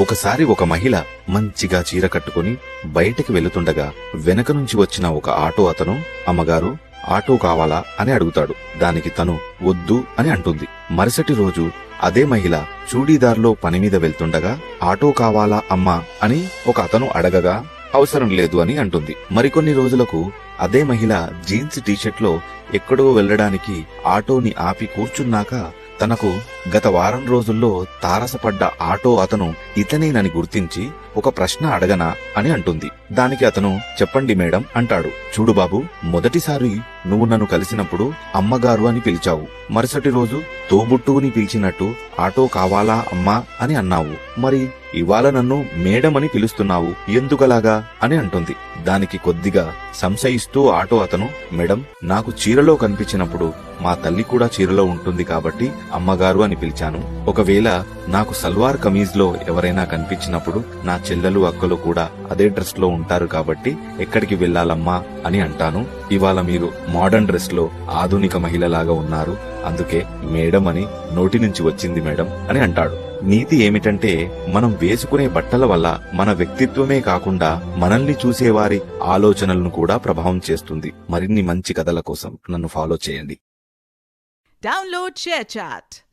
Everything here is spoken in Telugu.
ఒకసారి ఒక మహిళ మంచిగా చీర కట్టుకుని బయటికి వెళుతుండగా వెనక నుంచి వచ్చిన ఒక ఆటో అతను, అమ్మగారు ఆటో కావాలా అని అడుగుతాడు. దానికి తను వద్దు అని అంటుంది. మరుసటి రోజు అదే మహిళ చూడీదార్లో పనిమీద వెళ్తుండగా ఆటో కావాలా అమ్మా అని ఒక అతను అడగగా అవసరం లేదు అని అంటుంది. మరికొన్ని రోజులకు అదే మహిళ జీన్స్ టీషర్ట్ లో ఎక్కడో వెళ్లడానికి ఆటోని ఆపి కూర్చున్నాక తనకు గత వారం రోజుల్లో తారసపడ్డ ఆటో అతను ఇతనేనని గుర్తించి ఒక ప్రశ్న అడగనా అని అంటుంది. దానికి అతను చెప్పండి మేడం అంటాడు. చూడు బాబు, మొదటిసారి నువ్వు నన్ను కలిసినప్పుడు అమ్మగారు అని పిలిచావు. మరుసటి రోజు తోబుట్టువుని పిలిచినట్టు ఆటో కావాలా అమ్మా అని అన్నావు. మరి ఇవాళ నన్ను మేడం అని పిలుస్తున్నావు, ఎందుకలాగా అని అంటుంది. దానికి కొద్దిగా సంశయిస్తూ ఆటో అతను, మేడం, నాకు చీరలో కనిపించినప్పుడు మా తల్లి కూడా చీరలో ఉంటుంది కాబట్టి అమ్మగారు అని పిలిచాను. ఒకవేళ నాకు సల్వార్ కమీజ్ లో ఎవరైనా కనిపించినప్పుడు నా చెల్లెలు అక్కలు కూడా అదే డ్రెస్ లో ఉంటారు కాబట్టి ఎక్కడికి వెళ్లాలమ్మా అని అంటాను. ఇవాళ మీరు మోడర్న్ డ్రెస్ లో ఆధునిక మహిళలాగా ఉన్నారు, అందుకే మేడం అని నోటి నుంచి వచ్చింది మేడం అని అంటాడు. నీతి ఏమిటంటే, మనం వేసుకునే బట్టల వల్ల మన వ్యక్తిత్వమే కాకుండా మనల్ని చూసేవారి ఆలోచనలను కూడా ప్రభావం చేస్తుంది. మరిన్ని మంచి కథల కోసం నన్ను ఫాలో చేయండి. Download ShareChat.